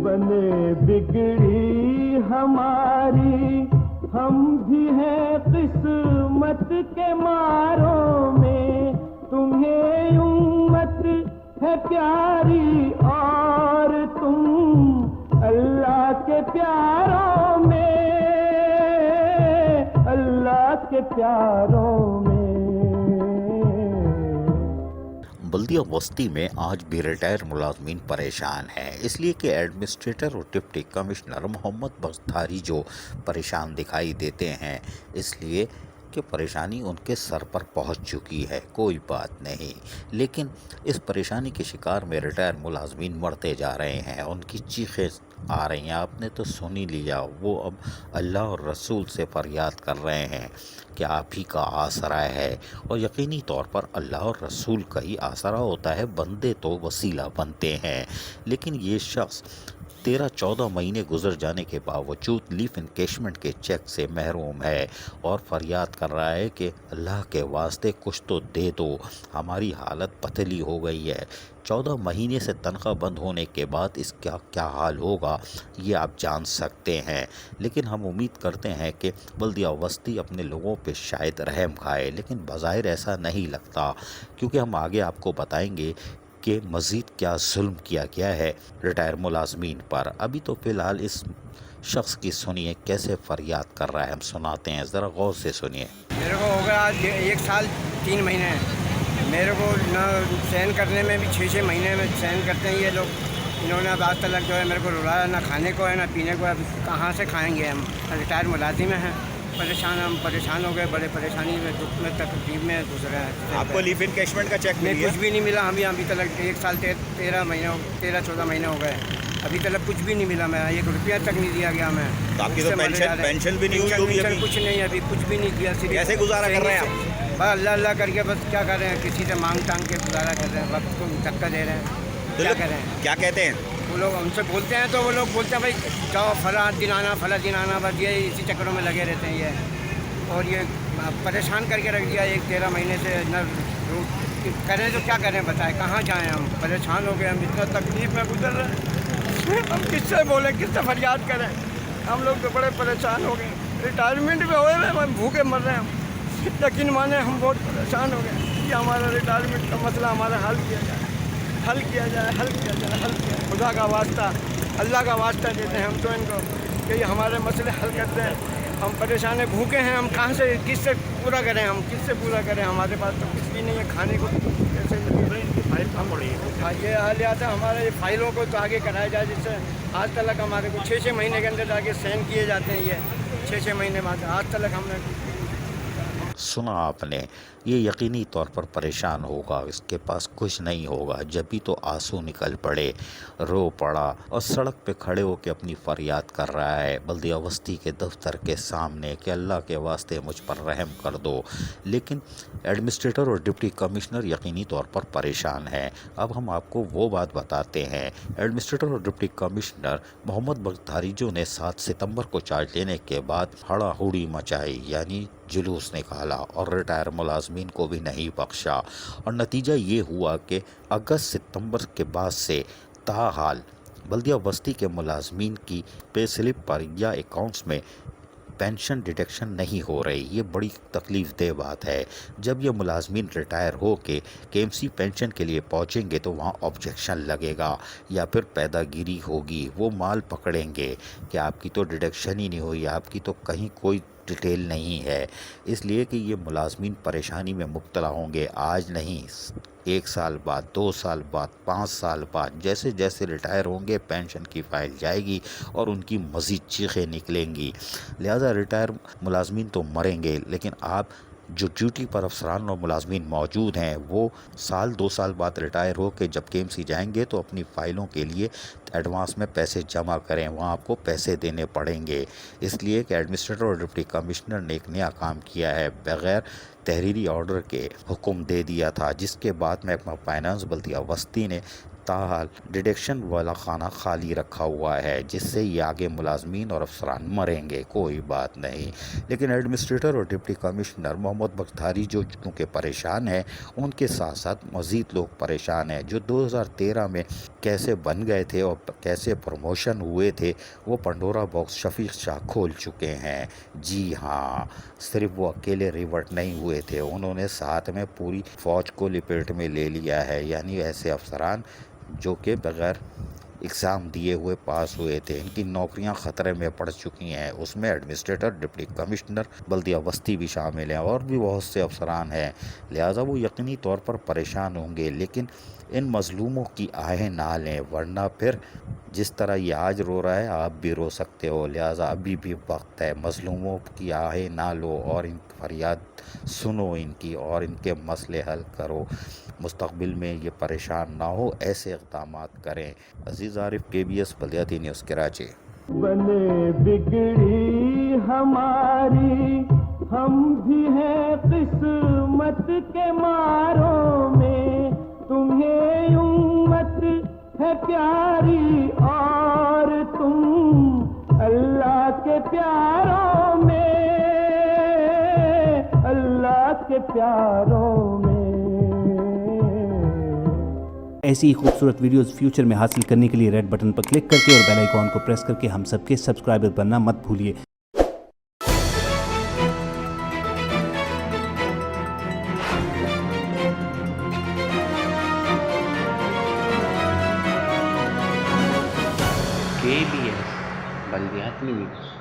बने बिगड़ी हमारी, हम भी हैं किस्मत के मारों में, तुम्हें उम्मत है प्यारी और तुम अल्लाह के प्यारों में, अल्लाह के प्यारों में। बल्दिया वस्ती में आज भी रिटायर मुलाजमीन परेशान हैं, इसलिए कि एडमिनिस्ट्रेटर और डिप्टी कमिश्नर मोहम्मद बख्तारी जो परेशान दिखाई देते हैं, इसलिए कि परेशानी उनके सर पर पहुंच चुकी है। कोई बात नहीं, लेकिन इस परेशानी के शिकार में रिटायर मुलाजमीन मरते जा रहे हैं, उनकी चीखें आ रही हैं। आपने तो सुन ही लिया, वो अब अल्लाह और रसूल से फरियाद कर रहे हैं कि आप ही का आसरा है, और यकीनी तौर पर अल्लाह और रसूल का ही आसरा होता है, बंदे तो वसीला बनते हैं। लेकिन ये शख्स 13-14 महीने गुजर जाने के बावजूद लीफ इनकेशमेंट के चेक से महरूम है और फरियाद कर रहा है कि अल्लाह के वास्ते कुछ तो दे दो, हमारी हालत पतली हो गई है। 14 महीने से तनख्वाह बंद होने के बाद इसका क्या हाल होगा ये आप जान सकते हैं। लेकिन हम उम्मीद करते हैं कि बल्दिया वस्ती अपने लोगों पे शायद रहम खाए, लेकिन बज़ाहिर ऐसा नहीं लगता, क्योंकि हम आगे आपको बताएंगे कि मज़ीद क्या जुल्म किया गया है रिटायर मुलाजमीन पर। अभी तो फ़िलहाल इस शख्स की सुनिए कैसे फरियाद कर रहा है, हम सुनाते हैं, ज़रा गौर से सुनिए। मेरे को हो गया आज 1 साल 3 महीने, मेरे को ना सहन करने में भी 6-6 महीने में सहन करते हैं ये लोग। इन्होंने अब आज तक जो है मेरे को रुलाया, ना खाने को है ना पीने को। अब कहाँ से खाएंगे हम, रिटायर मुलाजिम हैं, हम परेशान हो गए, बड़े परेशानी में, दुख में, तकलीफ में गुजरे हैं। आपको लीव इनकेशमेंट का चेक नहीं, कुछ भी नहीं मिला। अभी तक 1 साल 13-14 महीने हो गए, अभी तक कुछ भी नहीं मिला। मैं 1 रुपया तक नहीं दिया गया। मैं तो आपकी तो पेंशन भी नहीं हुई? पेंशन कुछ नहीं, अभी कुछ भी नहीं दिया। सिर्फ कैसे गुजारा कर रहे हैं आप? बस अल्लाह अल्लाह करके बस क्या कर रहे हैं, किसी से मांग टांग के गुजारा कर रहे हैं, वक्त को धक्का दे रहे हैं। क्या कर रहे हैं, क्या कहते हैं वो लोग हमसे बोलते हैं, तो वो लोग बोलते हैं भाई जाओ फला दिन आना, बस ये इसी चक्करों में लगे रहते हैं ये। और ये परेशान करके रख दिया 1-13 महीने से। न करें तो क्या करें, बताएं कहाँ जाएं, हम परेशान हो गए, हम इतना तकलीफ में गुजर रहे हैं। हम किससे बोलें, किससे फरियाद करें, हम लोग तो बड़े परेशान हो गए। रिटायरमेंट भी हो गए, हम भूखे मर रहे हैं। हम यकीन माने हम बहुत परेशान हो गए कि हमारा रिटायरमेंट का मसला हमारा हल किया जाए, हल किया जाए, हल किया जाए, हल किया। खुदा का वास्ता, अल्लाह का वास्ता देते हैं हम तो इनको कि हमारे मसले हल करते हैं। हम परेशान हैं, भूखे हैं, हम कहाँ से किससे पूरा करें, हम किससे पूरा करें, हमारे पास तो कुछ भी नहीं है खाने को। कैसे फाइल कम पड़ी है, ये हालात है हमारे। ये फाइलों को तो आगे कराया जाए, जिससे आज तक हमारे को 6-6 महीने के अंदर आगे साइन किए जाते हैं। ये 6-6 महीने बाद आज तक हमने सुना आपने, ये यकीनी तौर पर परेशान होगा, इसके पास कुछ नहीं होगा, जब भी तो आंसू निकल पड़े, रो पड़ा और सड़क पे खड़े होकर अपनी फरियाद कर रहा है बल्दिया वस्ती के दफ्तर के सामने कि अल्लाह के वास्ते मुझ पर रहम कर दो। लेकिन एडमिनिस्ट्रेटर और डिप्टी कमिश्नर यकीनी तौर पर परेशान हैं। अब हम आपको वो बात बताते हैं। एडमिनिस्ट्रेटर और डिप्टी कमिश्नर मोहम्मद बख्तारी जो ने 7 सितंबर को चार्ज लेने के बाद हड़ाहुड़ी मचाई, यानी जुलूस निकाला, और रिटायर मुलाजमीन को भी नहीं बख्शा। और नतीजा ये हुआ कि अगस्त-सितंबर के बाद से ताहाल बल्दिया बस्ती के मुलाजमीन की पे स्लिप पर या अकाउंट्स में पेंशन डिडक्शन नहीं हो रही। ये बड़ी तकलीफ दह बात है। जब ये मुलाजमीन रिटायर हो के KMC पेंशन के लिए पहुँचेंगे तो वहाँ ऑब्जेक्शन लगेगा या फिर पैदागिरी होगी, वो माल पकड़ेंगे कि आपकी तो डिडक्शन ही नहीं हुई, आपकी तो कहीं कोई डिटेल नहीं है। इसलिए कि ये मुलाजमीन परेशानी में मुब्तला होंगे, आज नहीं, 1 साल बाद, 2 साल बाद, 5 साल बाद, जैसे जैसे रिटायर होंगे पेंशन की फ़ाइल जाएगी और उनकी मज़ीद चीखें निकलेंगी। लिहाजा रिटायर मुलाजमीन तो मरेंगे, लेकिन आप जो ड्यूटी पर अफसरान और मुलाजमीन मौजूद हैं वो 1-2 साल बाद रिटायर हो के जब KMC जाएंगे तो अपनी फ़ाइलों के लिए एडवांस में पैसे जमा करें, वहाँ आपको पैसे देने पड़ेंगे। इसलिए कि एडमिनिस्ट्रेटर और डिप्टी कमिश्नर ने एक नया काम किया है, बग़ैर तहरीरी ऑर्डर के हुक्म दे दिया था, जिसके बाद महकमा फाइनेंस बल्दिया वस्ती ने تاحال ڈیڈکشن والا خانہ خالی رکھا ہوا ہے، جس سے یہ آگے ملازمین اور افسران مریں گے، کوئی بات نہیں۔ لیکن ایڈمنسٹریٹر اور ڈپٹی کمشنر محمد بختیاری جو چونکہ پریشان ہیں، ان کے ساتھ ساتھ مزید لوگ پریشان ہیں جو 2013 میں کیسے بن گئے تھے اور کیسے پروموشن ہوئے تھے، وہ پنڈورا باکس شفیق شاہ کھول چکے ہیں۔ جی ہاں، صرف وہ اکیلے ریورٹ نہیں ہوئے تھے، انہوں نے ساتھ میں پوری فوج کو لپیٹ میں لے لیا ہے، یعنی ایسے افسران جو کہ بغیر ایگزام دیے ہوئے پاس ہوئے تھے، ان کی نوکریاں خطرے میں پڑ چکی ہیں۔ اس میں ایڈمنسٹریٹر، ڈپٹی کمشنر، بلدیہ وسطی بھی شامل ہیں اور بھی بہت سے افسران ہیں، لہٰذا وہ یقینی طور پر پریشان ہوں گے۔ لیکن ان مظلوموں کی آہیں نہ لیں، ورنہ پھر جس طرح یہ آج رو رہا ہے آپ بھی رو سکتے ہو، لہٰذا ابھی بھی وقت ہے، مظلوموں کی آہیں نہ لو اور ان کی فریاد سنو ان کی اور ان کے مسئلے حل کرو، مستقبل میں یہ پریشان نہ ہو، ایسے اقدامات کریں۔ عزیز عارف، KBS بلدیاتی نیوز کراچی۔ بنے بگڑی ہماری ہم بھی ہیں قسمت کے ماروں میں، تمہیں امت ہے پیاری اور تم اللہ کے پیاروں میں، اللہ کے پیاروں میں۔ ایسی ہی خوبصورت ویڈیوز فیوچر میں حاصل کرنے کے لیے ریڈ بٹن پر کلک کر کے اور بیل آئیکن کو پریس کر کے ہم سب کے سبسکرائبر بننا مت بھولیے۔ KBS بلدیاتی نیوز۔